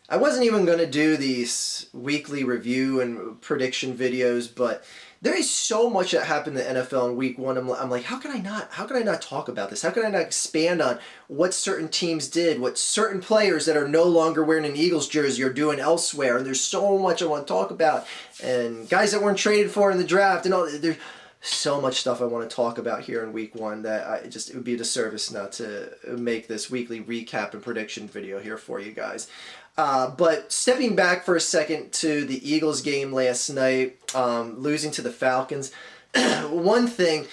I wasn't even going to do these weekly review and prediction videos, but there is so much that happened in the NFL in week one. I'm like, how can I not talk about this? How can I not expand on what certain teams did, what certain players that are no longer wearing an Eagles jersey are doing elsewhere? And there's so much I want to talk about. And guys that weren't traded for in the draft and all. There's so much stuff I want to talk about here in week one that it would be a disservice not to make this weekly recap and prediction video here for you guys. But stepping back for a second to the Eagles game last night, losing to the Falcons, one thing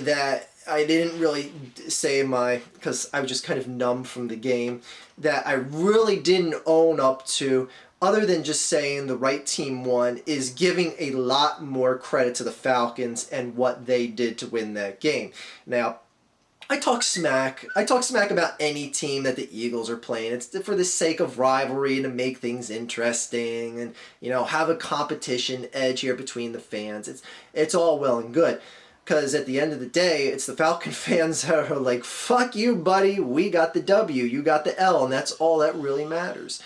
that I didn't really say because I was just kind of numb from the game, that I really didn't own up to, other than just saying the right team won, is giving a lot more credit to the Falcons and what they did to win that game. Now, I talk smack about any team that the Eagles are playing. It's for the sake of rivalry, to make things interesting and, have a competition edge here between the fans. It's all well and good. Because at the end of the day, it's the Falcon fans that are like, fuck you, buddy, we got the W, you got the L, and that's all that really matters.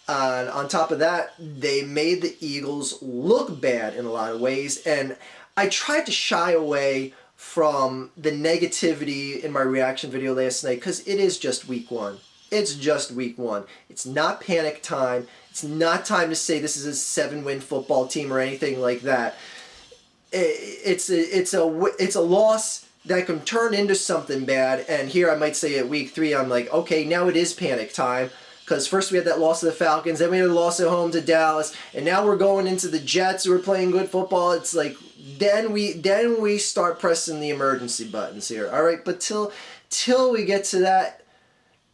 And on top of that, they made the Eagles look bad in a lot of ways, and I tried to shy away from the negativity in my reaction video last night, because it is just week one. It's just week one. It's not panic time. It's not time to say this is a 7-win football team or anything like that. It's a loss that can turn into something bad, and here I might say at week 3, I'm like, okay, now it is panic time, because first we had that loss to the Falcons, then we had a loss at home to Dallas, and now we're going into the Jets who are playing good football. It's like, then we start pressing the emergency buttons here, all right? But till we get to that,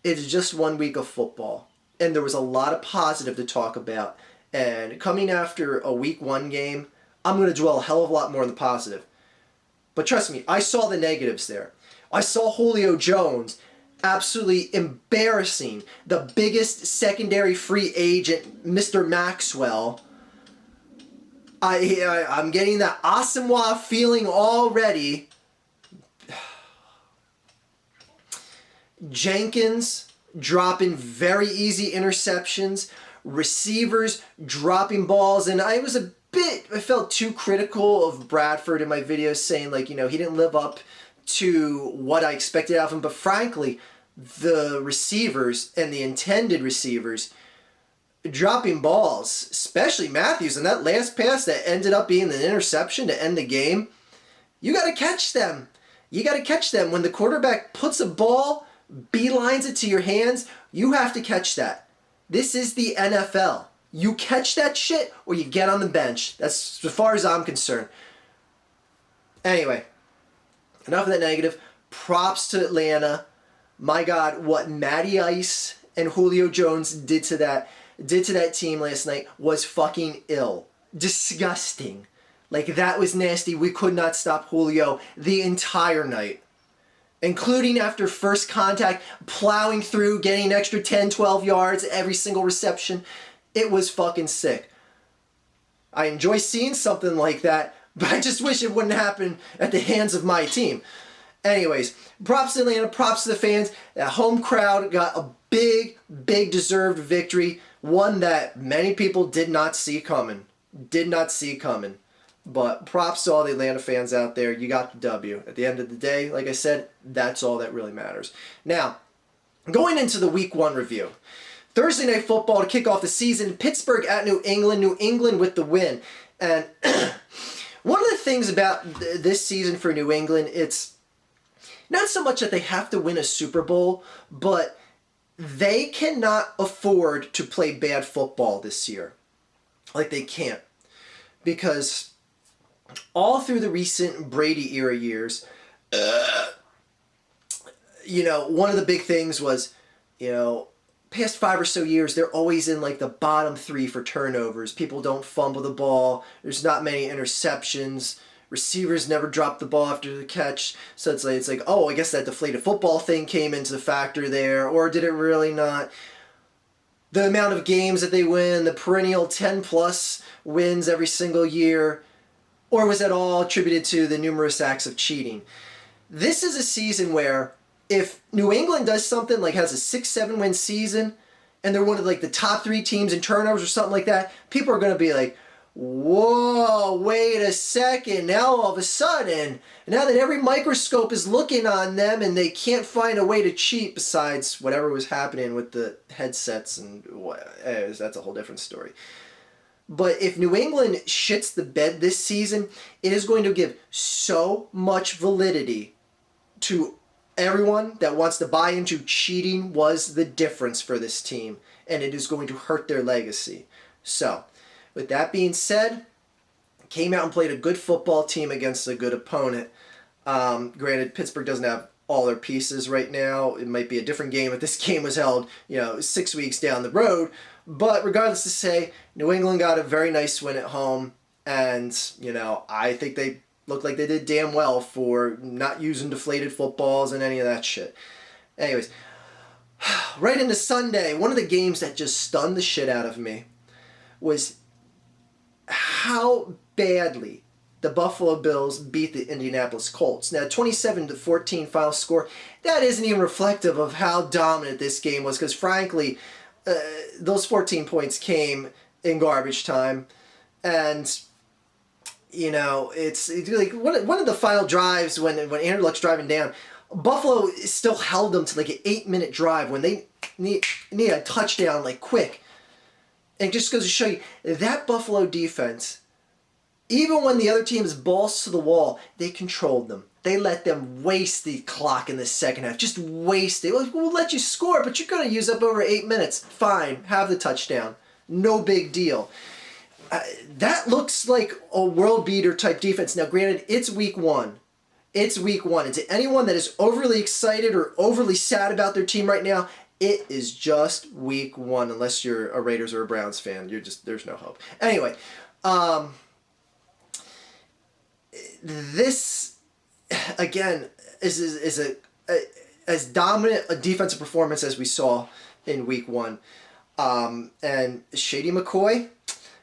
it's just 1 week of football, and there was a lot of positive to talk about. And coming after a week 1 game, I'm going to dwell a hell of a lot more on the positive. But trust me, I saw the negatives there. I saw Julio Jones absolutely embarrassing the biggest secondary free agent, Mr. Maxwell. I'm getting that Asamoah feeling already. Jenkins dropping very easy interceptions. Receivers dropping balls. And I felt too critical of Bradford in my videos, saying he didn't live up to what I expected out of him. But frankly, the receivers and the intended receivers dropping balls, especially Matthews, and that last pass that ended up being an interception to end the game, you got to catch them. You got to catch them. When the quarterback puts a ball, beelines it to your hands, you have to catch that. This is the NFL. You catch that shit or you get on the bench. That's as far as I'm concerned. Anyway, enough of that negative. Props to Atlanta. My God, what Matty Ice and Julio Jones did to that team last night was fucking ill. Disgusting. That was nasty. We could not stop Julio the entire night. Including after first contact, plowing through, getting an extra 10, 12 yards every single reception. It was fucking sick. I enjoy seeing something like that, but I just wish it wouldn't happen at the hands of my team. Anyways, props to Atlanta, props to the fans. That home crowd got a big deserved victory. One that many people did not see coming. But props to all the Atlanta fans out there. You got the W. At the end of the day, like I said, that's all that really matters. Now, going into the week 1 review. Thursday Night Football to kick off the season. Pittsburgh at New England. New England with the win. And one of the things about this season for New England, it's not so much that they have to win a Super Bowl, but they cannot afford to play bad football this year. They can't. Because all through the recent Brady era years, one of the big things was, past 5 or so years, they're always in the bottom 3 for turnovers. People don't fumble the ball. There's not many interceptions. Receivers never drop the ball after the catch. So it's like, oh, I guess that deflated football thing came into the factor there, or did it really not? The amount of games that they win, the perennial 10+ wins every single year, or was that all attributed to the numerous acts of cheating? This is a season where if New England does something has a 6-7 win season, and they're one of like the top 3 teams in turnovers or something like that, people are going to be like, whoa, wait a second. Now all of a sudden, now that every microscope is looking on them and they can't find a way to cheat besides whatever was happening with the headsets and that's a whole different story. But if New England shits the bed this season, it is going to give so much validity to everyone that wants to buy into cheating was the difference for this team, and it is going to hurt their legacy. So, with that being said, came out and played a good football team against a good opponent. Granted, Pittsburgh doesn't have all their pieces right now. It might be a different game if this game was held, 6 weeks down the road. But regardless to say, New England got a very nice win at home. And, I think they looked like they did damn well for not using deflated footballs and any of that shit. Anyways, right into Sunday, one of the games that just stunned the shit out of me was how badly the Buffalo Bills beat the Indianapolis Colts. Now, 27-14 final score, that isn't even reflective of how dominant this game was, because frankly, those 14 points came in garbage time, and it's like one of the final drives when Andrew Luck's driving down, Buffalo still held them to like an 8-minute drive when they need a touchdown like quick. And it just goes to show you that Buffalo defense, even when the other team is balls to the wall, they controlled them. They let them waste the clock in the second half. Just waste it. We'll let you score, but you're going to use up over 8 minutes. Fine, have the touchdown. No big deal. That looks like a world beater type defense. Now, granted, it's week 1. It's week 1. And to anyone that is overly excited or overly sad about their team right now, it is just week 1. Unless you're a Raiders or a Browns fan, there's no hope. Anyway, this again is a as dominant a defensive performance as we saw in week 1. And Shady McCoy,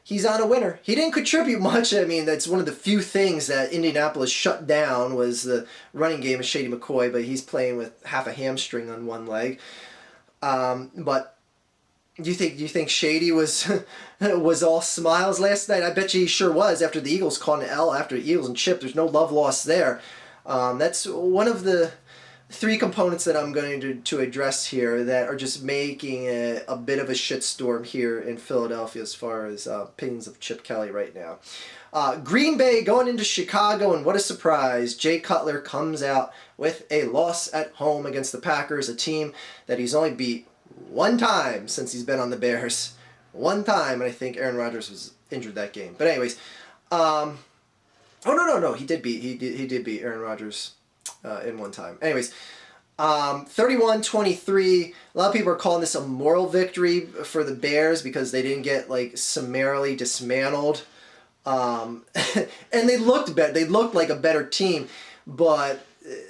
he's on a winner. He didn't contribute much. I mean, that's one of the few things that Indianapolis shut down was the running game of Shady McCoy, but he's playing with half a hamstring on one leg. But do you think Shady was was all smiles last night? I bet you he sure was after the Eagles caught an L after the Eagles and Chip. There's no love lost there. That's one of the 3 components that I'm going to address here that are just making a bit of a shitstorm here in Philadelphia as far as opinions of Chip Kelly right now. Green Bay going into Chicago, and what a surprise. Jay Cutler comes out with a loss at home against the Packers, a team that he's only beat 1 time since he's been on the Bears. 1 time, and I think Aaron Rodgers was injured that game. But anyways, no, he did beat Aaron Rodgers in 1 time. Anyways, 31-23. A lot of people are calling this a moral victory for the Bears because they didn't get summarily dismantled. And they looked better. They looked like a better team, but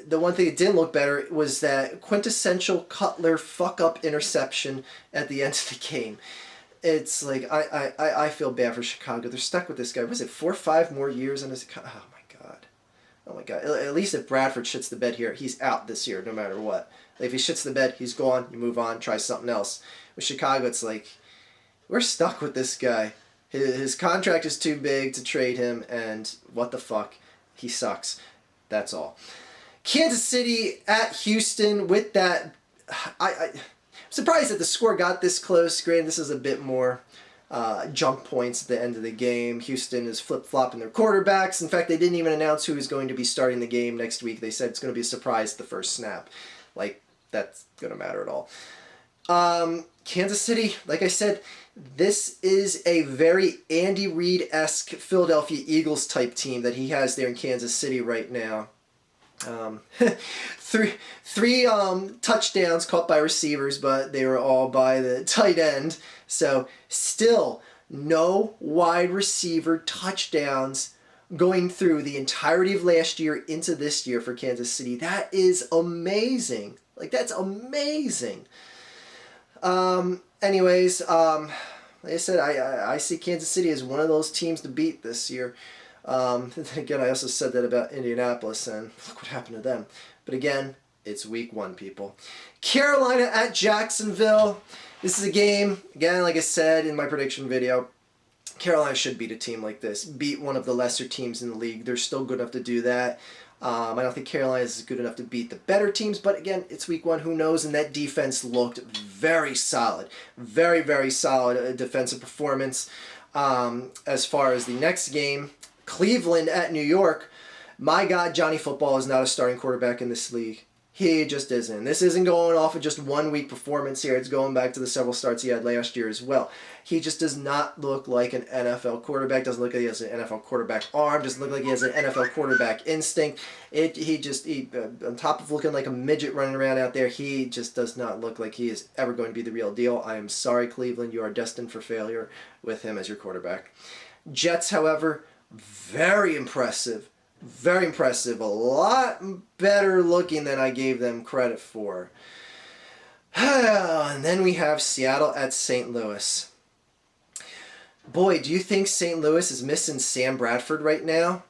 the one thing that didn't look better was that quintessential Cutler fuck-up interception at the end of the game. It's like, I feel bad for Chicago. They're stuck with this guy. Was it 4 or 5 more years in his... Oh my God. At least if Bradford shits the bed here, he's out this year no matter what. If he shits the bed, he's gone. You move on, try something else. With Chicago, it's like, we're stuck with this guy. His contract is too big to trade him, and what the fuck? He sucks. That's all. Kansas City at Houston with that... I'm surprised that the score got this close. Granted, this is a bit more jump points at the end of the game. Houston is flip-flopping their quarterbacks. In fact, they didn't even announce who is going to be starting the game next week. They said it's going to be a surprise at the first snap. That's going to matter at all. Kansas City, like I said, this is a very Andy Reid-esque Philadelphia Eagles type team that he has there in Kansas City right now. Three touchdowns caught by receivers, but they were all by the tight end. So still no wide receiver touchdowns going through the entirety of last year into this year for Kansas City. That is amazing. That's amazing. Anyways, like I said, I see Kansas City as one of those teams to beat this year. Again, I also said that about Indianapolis, and look what happened to them. But again, it's week 1, people. Carolina at Jacksonville. This is a game, again, like I said in my prediction video, Carolina should beat a team like this. Beat one of the lesser teams in the league. They're still good enough to do that. I don't think Carolina is good enough to beat the better teams, but again, it's week one. Who knows? And that defense looked very solid. Very, very solid defensive performance. As far as the next game, Cleveland at New York. My God, Johnny Football is not a starting quarterback in this league. He just isn't. This isn't going off of just 1 week performance here. It's going back to the several starts he had last year as well. He just does not look like an NFL quarterback. Doesn't look like he has an NFL quarterback arm. Doesn't look like he has an NFL quarterback instinct. He on top of looking like a midget running around out there, he just does not look like he is ever going to be the real deal. I am sorry, Cleveland. You are destined for failure with him as your quarterback. Jets, however, very impressive. Very impressive. A lot better looking than I gave them credit for. And then we have Seattle at St. Louis. Boy, do you think St. Louis is missing Sam Bradford right now?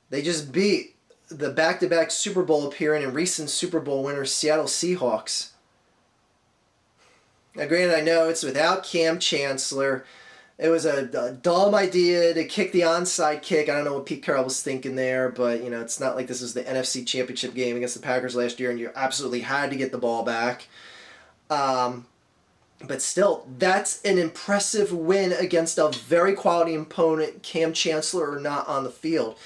They just beat the back-to-back Super Bowl appearing and recent Super Bowl winner Seattle Seahawks. Now, granted, I know it's without Cam Chancellor. It was a dumb idea to kick the onside kick. I don't know what Pete Carroll was thinking there, but it's not like this is the NFC Championship game against the Packers last year and you absolutely had to get the ball back. But still, that's an impressive win against a very quality opponent, Cam Chancellor or not on the field.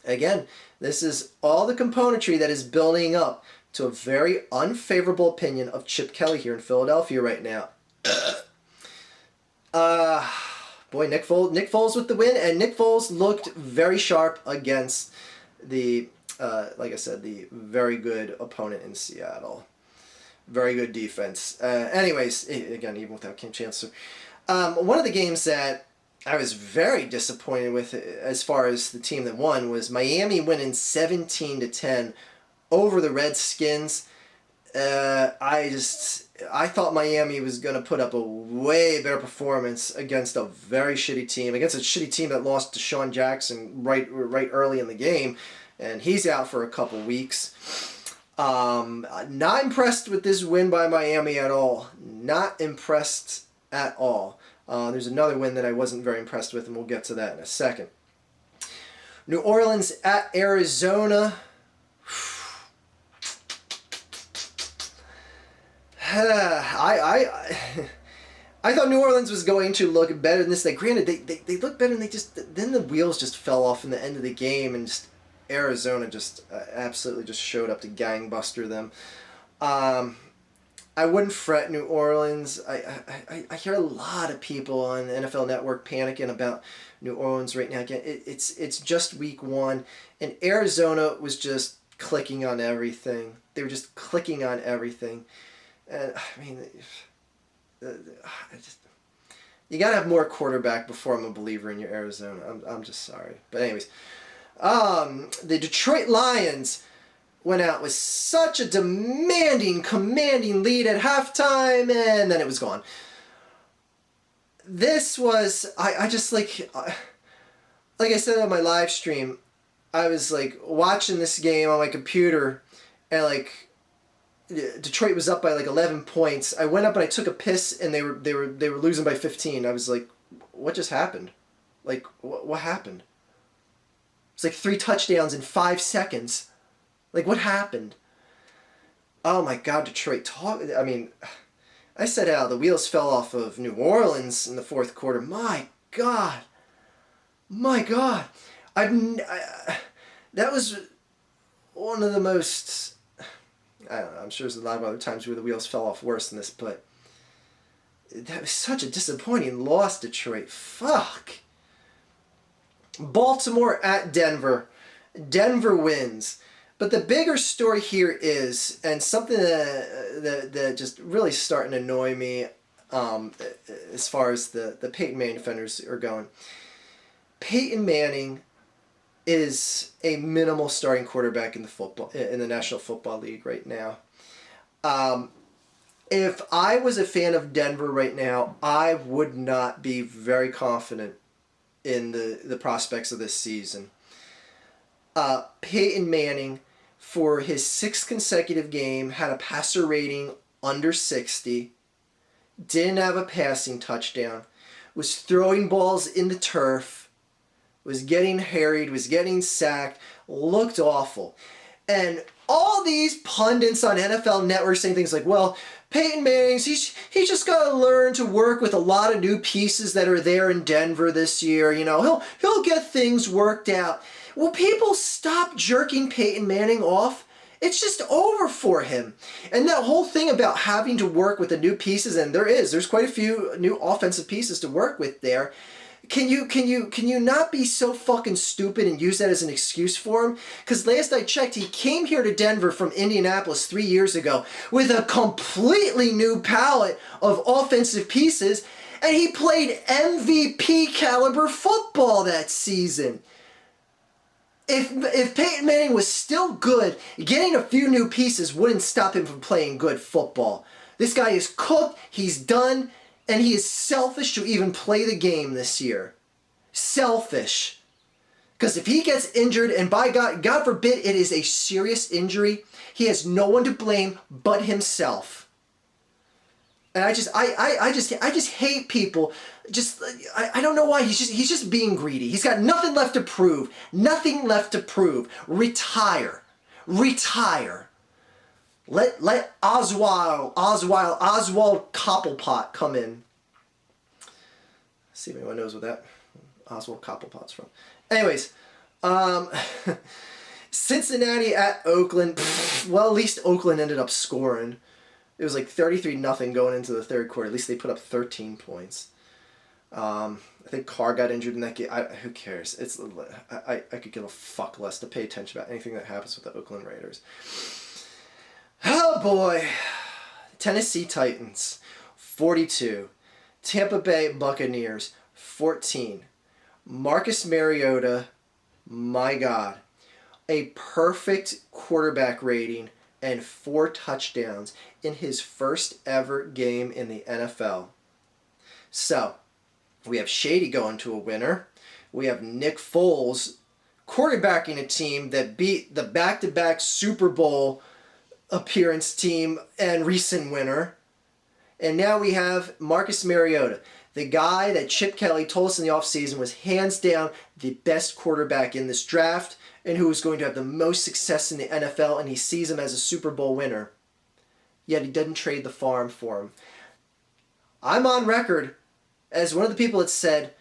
Again, this is all the componentry that is building up to a very unfavorable opinion of Chip Kelly here in Philadelphia right now. Boy, Nick Foles with the win, and Nick Foles looked very sharp against the, like I said, the very good opponent in Seattle. Very good defense. Anyways, again, even without Cam Chancellor. One of the games that I was very disappointed with as far as the team that won was Miami winning 17-10 over the Redskins. I thought Miami was going to put up a way better performance against a very shitty team, against a shitty team that lost Deshaun Jackson right early in the game, and he's out for a couple weeks. Not impressed with this win by Miami at all. Not impressed at all. There's another win that I wasn't very impressed with, and we'll get to that in a second. New Orleans at Arizona. I thought New Orleans was going to look better than this. Granted, they looked better, and then the wheels just fell off in the end of the game, and just Arizona just absolutely just showed up to gangbuster them. I wouldn't fret New Orleans. I hear a lot of people on NFL Network panicking about New Orleans right now. Again, it's just week one, and Arizona was just clicking on everything. They were just clicking on everything. And I mean, you gotta have more quarterback before I'm a believer in your Arizona. I'm just sorry, but anyways, the Detroit Lions went out with such a commanding lead at halftime, and then it was gone. This was I just like I said on my live stream, I was like watching this game on my computer, and like. Detroit was up by like 11 points. I went up and I took a piss, and they were losing by 15. I was like, what just happened? Like, what happened? It's like 3 touchdowns in 5 seconds. Like, what happened? Oh my God, Detroit! I mean, I said how the wheels fell off of New Orleans in the fourth quarter. My God, that was one of the most. I don't know, I'm sure there's a lot of other times where the wheels fell off worse than this, but that was such a disappointing loss, Detroit. Fuck. Baltimore at Denver. Denver wins. But the bigger story here is, and something that just really starting to annoy me as far as the Peyton Manning defenders are going. Peyton Manning is a minimal starting quarterback in the National Football League right now. If I was a fan of Denver right now, I would not be very confident in the prospects of this season. Peyton Manning, for his 6th consecutive game, had a passer rating under 60, didn't have a passing touchdown, was throwing balls in the turf, was getting harried, was getting sacked, looked awful. And all these pundits on NFL Network saying things like, well, Peyton Manning's, he's just got to learn to work with a lot of new pieces that are there in Denver this year. You know, he'll get things worked out. Will people stop jerking Peyton Manning off? It's just over for him. And that whole thing about having to work with the new pieces, and there's quite a few new offensive pieces to work with there. Can you not be so fucking stupid and use that as an excuse for him? Because last I checked, he came here to Denver from Indianapolis 3 years ago with a completely new palette of offensive pieces, and he played MVP caliber football that season. If Peyton Manning was still good, getting a few new pieces wouldn't stop him from playing good football. This guy is cooked, he's done, and he is selfish to even play the game this year. Selfish. Because if he gets injured, and by God forbid it is a serious injury, he has no one to blame but himself. And I just hate people. I don't know why. He's just being greedy. He's got nothing left to prove. Nothing left to prove. Retire. Let Oswald Cobblepot come in. See if anyone knows what that Oswald Cobblepot's from. Anyways, Cincinnati at Oakland. Well, at least Oakland ended up scoring. It was like 33-0 going into the third quarter. At least they put up 13 points. I think Carr got injured in that game. Who cares? I could give a fuck less to pay attention about anything that happens with the Oakland Raiders. Oh boy. Tennessee Titans, 42. Tampa Bay Buccaneers, 14. Marcus Mariota, my God. A perfect quarterback rating and 4 touchdowns in his first ever game in the NFL. So, we have Shady going to a winner. We have Nick Foles quarterbacking a team that beat the back-to-back Super Bowl appearance team and recent winner. And now we have Marcus Mariota, the guy that Chip Kelly told us in the offseason was hands down the best quarterback in this draft and who is going to have the most success in the NFL, and he sees him as a Super Bowl winner. Yet he didn't trade the farm for him. I'm on record as one of the people that said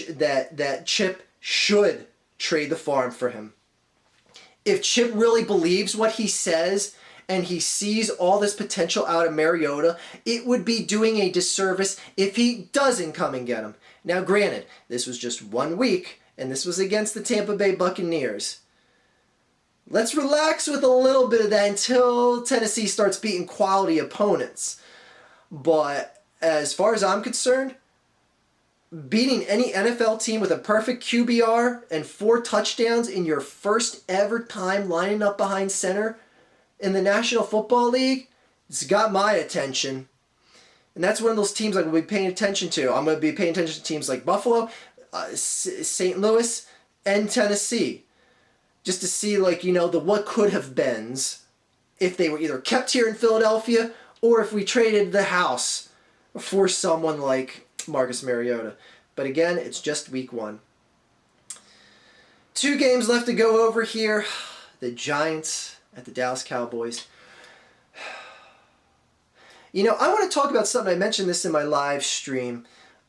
that Chip should trade the farm for him. If Chip really believes what he says and he sees all this potential out of Mariota, it would be doing a disservice if he doesn't come and get him. Now granted, this was just 1 week, and this was against the Tampa Bay Buccaneers. Let's relax with a little bit of that until Tennessee starts beating quality opponents. But as far as I'm concerned, beating any NFL team with a perfect QBR and 4 touchdowns in your first ever time lining up behind center in the National Football League, it's got my attention. And that's one of those teams I'm going to be paying attention to. I'm going to be paying attention to teams like Buffalo, St. Louis, and Tennessee. Just to see, the what could have beens if they were either kept here in Philadelphia or if we traded the house for someone like Marcus Mariota. But again, it's just week 1. 2 games left to go over here. The Giants at the Dallas Cowboys. I want to talk about something. I mentioned this in my live stream.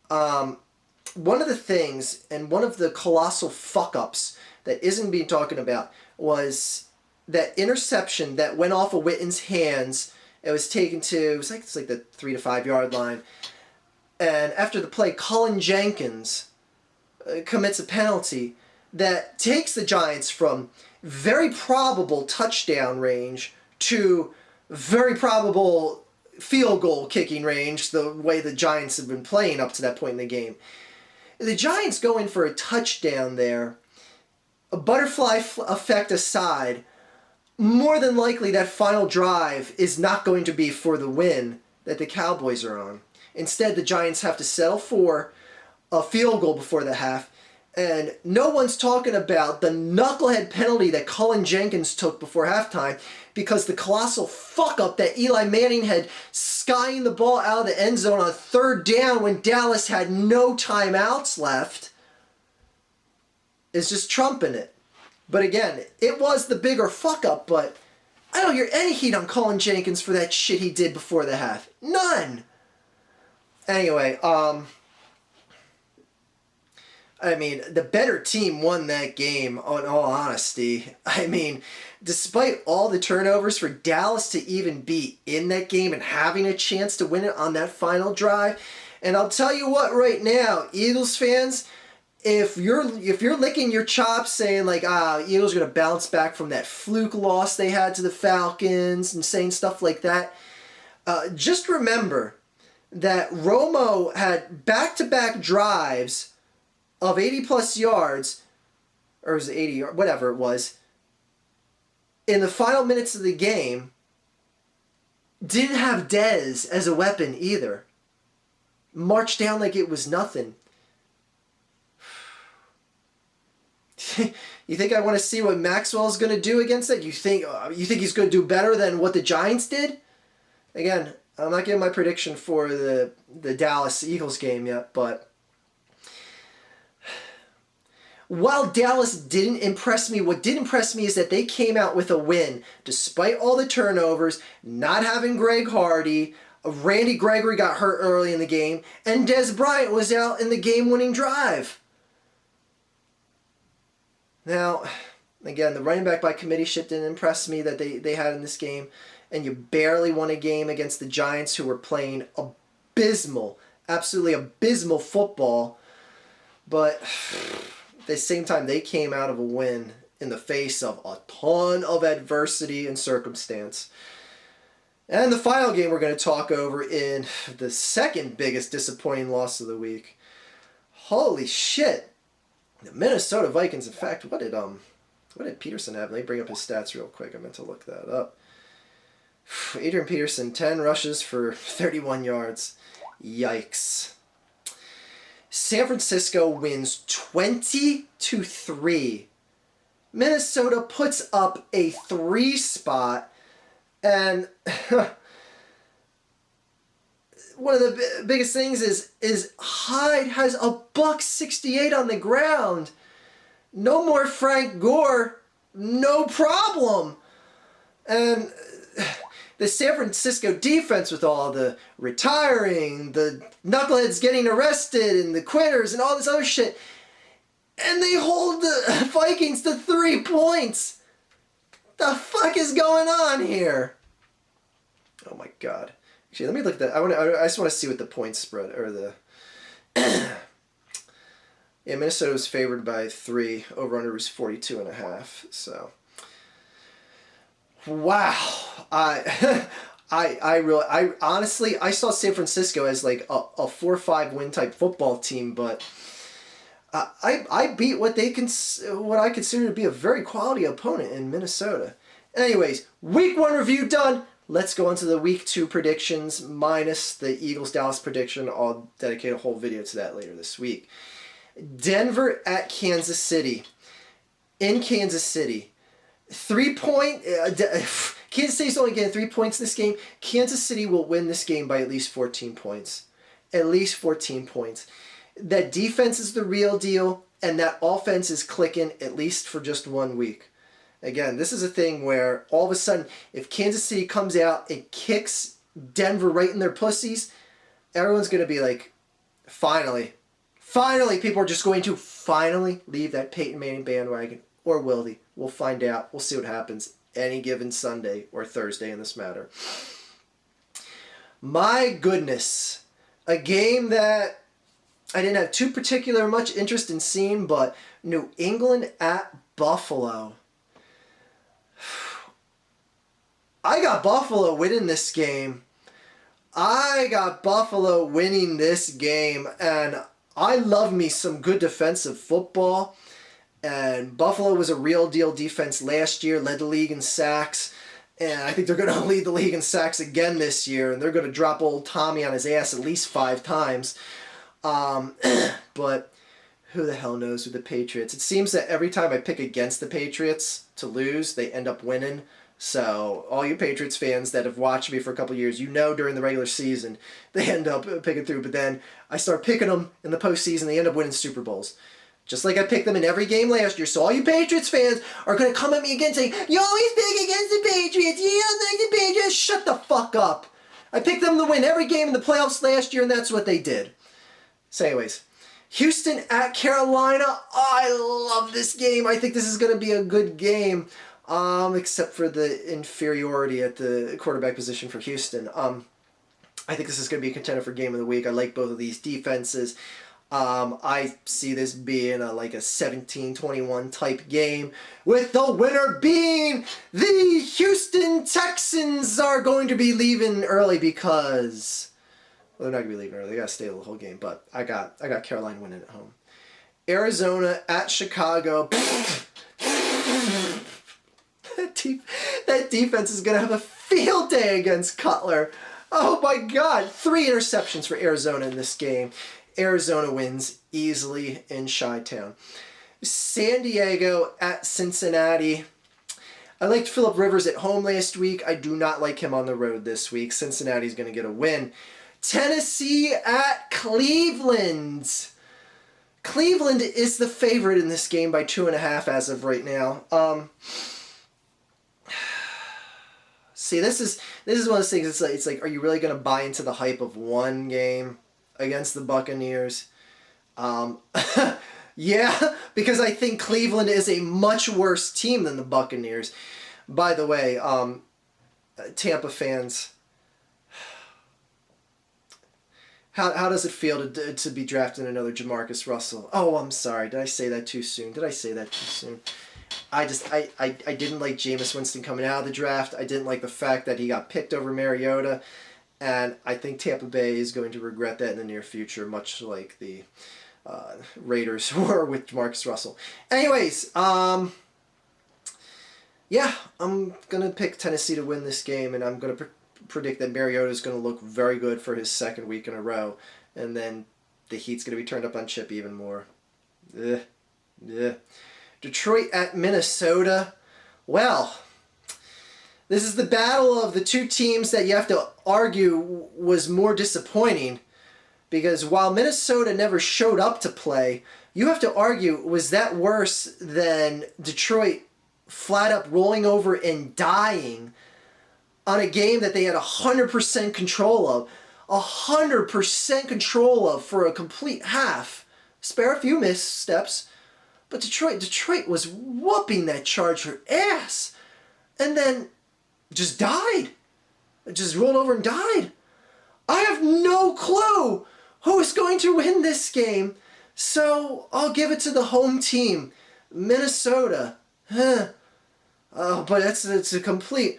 One of the things, and one of the colossal fuck-ups that isn't being talked about, was that interception that went off of Witten's hands. It was taken to, it's like the 3 to 5 yard line. And after the play, Cullen Jenkins commits a penalty that takes the Giants from very probable touchdown range to very probable field goal kicking range, the way the Giants have been playing up to that point in the game. The Giants go in for a touchdown there. A butterfly effect aside, more than likely that final drive is not going to be for the win that the Cowboys are on. Instead, the Giants have to settle for a field goal before the half, And no one's talking about the knucklehead penalty that Cullen Jenkins took before halftime because the colossal fuck-up that Eli Manning had skying the ball out of the end zone on 3rd down when Dallas had no timeouts left is just trumping it. But again, it was the bigger fuck-up, but I don't hear any heat on Cullen Jenkins for that shit he did before the half. None! Anyway, I mean, the better team won that game, in all honesty. I mean, despite all the turnovers, for Dallas to even be in that game and having a chance to win it on that final drive. And I'll tell you what right now, Eagles fans, if you're licking your chops saying like, Eagles are going to bounce back from that fluke loss they had to the Falcons and saying stuff like that, just remember that Romo had back-to-back drives of 80-plus yards, or was it 80, whatever it was, in the final minutes of the game, didn't have Dez as a weapon either. Marched down like it was nothing. You think I want to see what Maxwell's going to do against that? You think he's going to do better than what the Giants did? Again, I'm not giving my prediction for the Dallas Eagles game yet, but while Dallas didn't impress me, what did impress me is that they came out with a win despite all the turnovers, not having Greg Hardy, Randy Gregory got hurt early in the game, and Dez Bryant was out in the game-winning drive. Now, again, the running back by committee shit didn't impress me that they had in this game, and you barely won a game against the Giants, who were playing abysmal, absolutely abysmal football, but at the same time, they came out of a win in the face of a ton of adversity and circumstance. And the final game we're going to talk over in the second biggest disappointing loss of the week. Holy shit. The Minnesota Vikings, in fact, what did Peterson have? Let me bring up his stats real quick. I meant to look that up. Adrian Peterson, 10 rushes for 31 yards. Yikes. San Francisco wins 20-3. Minnesota puts up a 3 spot, and one of the biggest things is Hyde has a $168 on the ground. No more Frank Gore, no problem. And the San Francisco defense, with all the retiring, the knuckleheads getting arrested, and the quitters, and all this other shit, and they hold the Vikings to 3 points. The fuck is going on here? Oh my god. Actually, let me look at that. I just want to see what the point spread, or the yeah, Minnesota was favored by 3. Over-under was 42.5. So, wow. I honestly saw San Francisco as like a 4-5 win type football team, but I beat what I consider to be a very quality opponent in Minnesota. Anyways, week 1 review done. Let's go on to the week 2 predictions minus the Eagles-Dallas prediction. I'll dedicate a whole video to that later this week. Denver at Kansas City. In Kansas City. 3-point... Kansas City's only getting 3 points in this game. Kansas City will win this game by at least 14 points. At least 14 points. That defense is the real deal, and that offense is clicking at least for just 1 week. Again, this is a thing where all of a sudden, if Kansas City comes out and kicks Denver right in their pussies, everyone's going to be like, finally, people are just going to finally leave that Peyton Manning bandwagon. Or will they? We'll find out. We'll see what happens any given Sunday or Thursday in this matter. My goodness. A game that I didn't have too particular much interest in seeing, but New England at Buffalo. I got Buffalo winning this game. And I love me some good defensive football. And Buffalo was a real deal defense last year, led the league in sacks. And I think they're going to lead the league in sacks again this year. And they're going to drop old Tommy on his ass at least 5 times. But who the hell knows with the Patriots? It seems that every time I pick against the Patriots to lose, they end up winning. So all you Patriots fans that have watched me for a couple of years, you know during the regular season they end up picking through. But then I start picking them in the postseason, they end up winning Super Bowls. Just like I picked them in every game last year. So all you Patriots fans are going to come at me again saying, you always pick against the Patriots. You don't like the Patriots. Shut the fuck up. I picked them to win every game in the playoffs last year, and that's what they did. So anyways, Houston at Carolina. Oh, I love this game. I think this is going to be a good game, except for the inferiority at the quarterback position for Houston. I think this is going to be a contender for game of the week. I like both of these defenses. I see this being a 17-21 type game, with the winner being the Houston Texans. Are going to be leaving early because, well, they're not going to be leaving early. They got to stay the whole game, but I got Carolina winning at home. Arizona at Chicago. That defense is going to have a field day against Cutler. Oh my God. 3 interceptions for Arizona in this game. Arizona wins easily in Chi-Town. San Diego at Cincinnati. I liked Phillip Rivers at home last week. I do not like him on the road this week. Cincinnati's going to get a win. Tennessee at Cleveland. Cleveland is the favorite in this game by 2.5 as of right now. See, this is one of those things. It's like, are you really going to buy into the hype of one game against the Buccaneers? Yeah, because I think Cleveland is a much worse team than the Buccaneers. By the way, Tampa fans, how does it feel to be drafting another Jamarcus Russell? Oh, I'm sorry. Did I say that too soon? I didn't like Jameis Winston coming out of the draft. I didn't like the fact that he got picked over Mariota. And I think Tampa Bay is going to regret that in the near future, much like the Raiders were with Marcus Russell. Anyways, yeah, I'm going to pick Tennessee to win this game, and I'm going to predict that Mariota is going to look very good for his second week in a row, and then the heat's going to be turned up on Chip even more. Detroit at Minnesota. Well, this is the battle of the two teams that you have to argue was more disappointing, because while Minnesota never showed up to play, you have to argue, was that worse than Detroit flat up rolling over and dying on a game that they had 100% control of? 100% control of for a complete half. Spare a few missteps, but Detroit was whooping that Charger ass. And then just died. Just rolled over and died. I have no clue who is going to win this game, so I'll give it to the home team, Minnesota. Oh, but it's a complete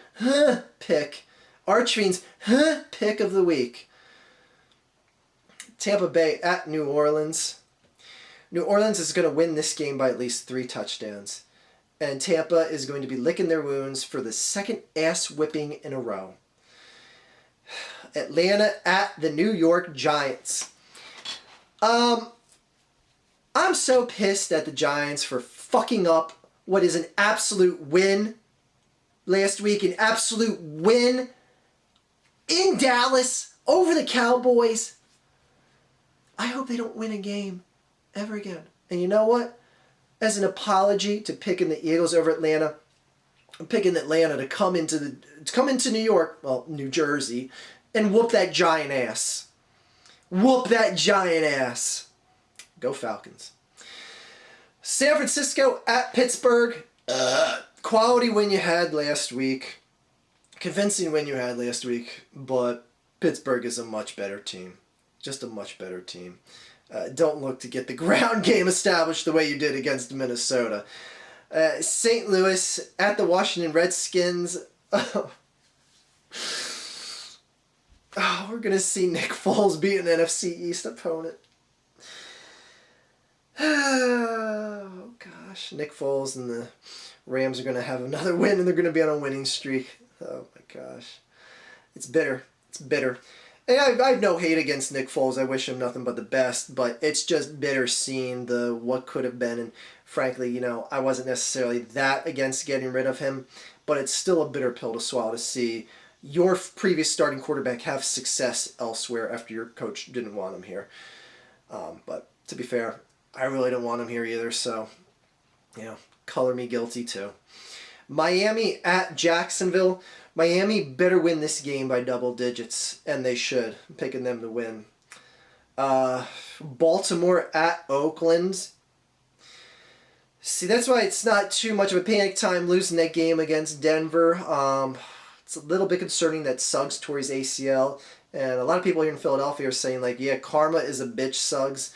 pick. Archfiend's pick of the week. Tampa Bay at New Orleans. New Orleans is going to win this game by at least 3 touchdowns. And Tampa is going to be licking their wounds for the second ass whipping in a row. Atlanta at the New York Giants. I'm so pissed at the Giants for fucking up what is an absolute win last week. An absolute win in Dallas over the Cowboys. I hope they don't win a game ever again. And you know what? As an apology to picking the Eagles over Atlanta, I'm picking Atlanta to come into New York, well, New Jersey, and whoop that Giant ass. Whoop that Giant ass. Go Falcons. San Francisco at Pittsburgh. Quality win you had last week. Convincing win you had last week, but Pittsburgh is a much better team. Just a much better team. Don't look to get the ground game established the way you did against Minnesota. St. Louis at the Washington Redskins. Oh, we're going to see Nick Foles beat an NFC East opponent. Oh, gosh. Nick Foles and the Rams are going to have another win, and they're going to be on a winning streak. Oh, my gosh. It's bitter. It's bitter. And I have no hate against Nick Foles. I wish him nothing but the best, but it's just bitter seeing the what could have been. And frankly, I wasn't necessarily that against getting rid of him, but it's still a bitter pill to swallow to see your previous starting quarterback have success elsewhere after your coach didn't want him here. But to be fair, I really don't want him here either, so, color me guilty too. Miami at Jacksonville. Miami better win this game by double digits, and they should. I'm picking them to win. Baltimore at Oakland. See, that's why it's not too much of a panic time losing that game against Denver. It's a little bit concerning that Suggs tore his ACL, and a lot of people here in Philadelphia are saying, like, yeah, karma is a bitch, Suggs.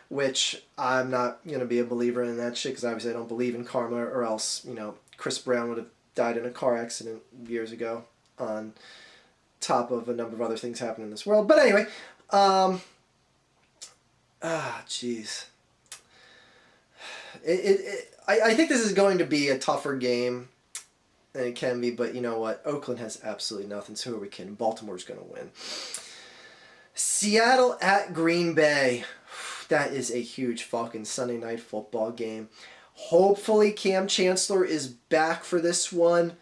Which I'm not going to be a believer in that shit, because obviously I don't believe in karma, or else, Chris Brown would have died in a car accident years ago, on top of a number of other things happening in this world. But anyway, jeez. I think this is going to be a tougher game than it can be, but you know what? Oakland has absolutely nothing, so who are we kidding? Baltimore's going to win. Seattle at Green Bay. That is a huge fucking Sunday night football game. Hopefully Cam Chancellor is back for this one.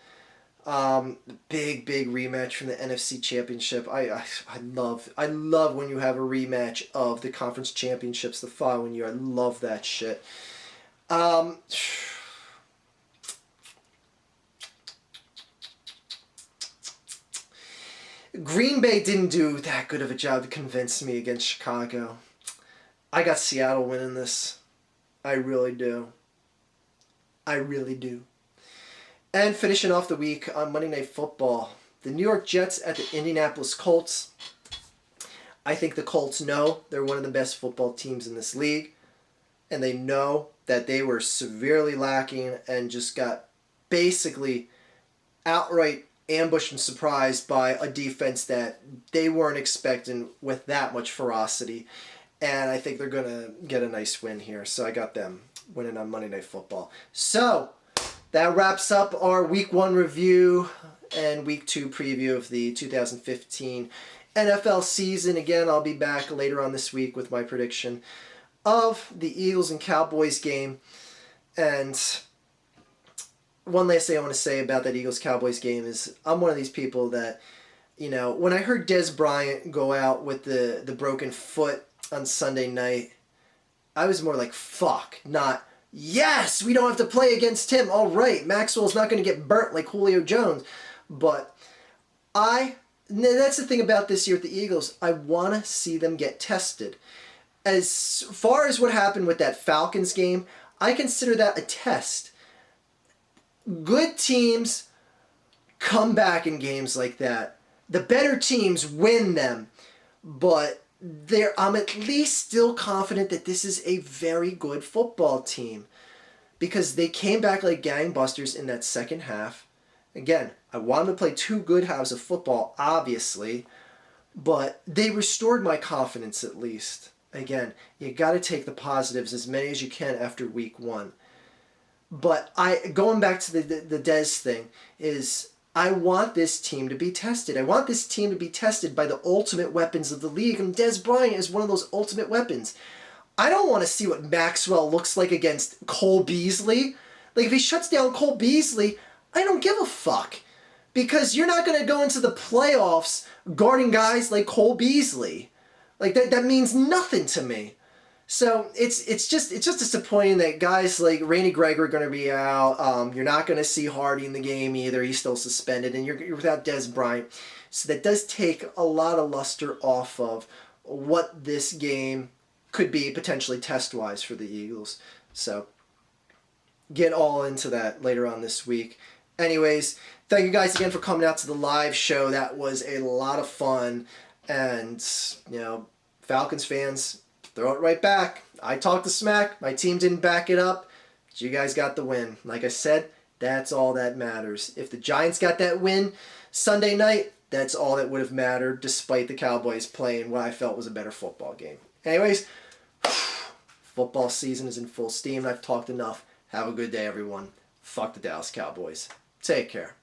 Big rematch from the NFC Championship. I love when you have a rematch of the conference championships the following year. I love that shit. Green Bay didn't do that good of a job to convince me against Chicago. I got Seattle winning this. I really do. And finishing off the week on Monday Night Football, the New York Jets at the Indianapolis Colts. I think the Colts know they're one of the best football teams in this league, and they know that they were severely lacking and just got basically outright ambushed and surprised by a defense that they weren't expecting with that much ferocity. And I think they're going to get a nice win here. So I got them winning on Monday Night Football. So that wraps up our Week 1 review and Week 2 preview of the 2015 NFL season. Again, I'll be back later on this week with my prediction of the Eagles and Cowboys game. And one last thing I want to say about that Eagles-Cowboys game is I'm one of these people that, when I heard Dez Bryant go out with the broken foot on Sunday night, I was more like, fuck, not, yes, we don't have to play against him. All right, Maxwell's not going to get burnt like Julio Jones. But that's the thing about this year with the Eagles. I want to see them get tested. As far as what happened with that Falcons game, I consider that a test. Good teams come back in games like that. The better teams win them. But I'm at least still confident that this is a very good football team, because they came back like gangbusters in that second half. Again, I want them to play two good halves of football, obviously, but they restored my confidence at least. Again, you got to take the positives, as many as you can after Week 1. But going back to the Dez thing, is I want this team to be tested. I want this team to be tested by the ultimate weapons of the league, and Dez Bryant is one of those ultimate weapons. I don't want to see what Maxwell looks like against Cole Beasley. Like, if he shuts down Cole Beasley, I don't give a fuck. Because you're not going to go into the playoffs guarding guys like Cole Beasley. Like, that means nothing to me. So it's just disappointing that guys like Randy Gregory are going to be out. You're not going to see Hardy in the game either. He's still suspended, and you're without Dez Bryant. So that does take a lot of luster off of what this game could be potentially test-wise for the Eagles. So get all into that later on this week. Anyways, thank you guys again for coming out to the live show. That was a lot of fun. And, Falcons fans, throw it right back. I talked the smack. My team didn't back it up. But you guys got the win. Like I said, that's all that matters. If the Giants got that win Sunday night, that's all that would have mattered, despite the Cowboys playing what I felt was a better football game. Anyways, football season is in full steam. I've talked enough. Have a good day, everyone. Fuck the Dallas Cowboys. Take care.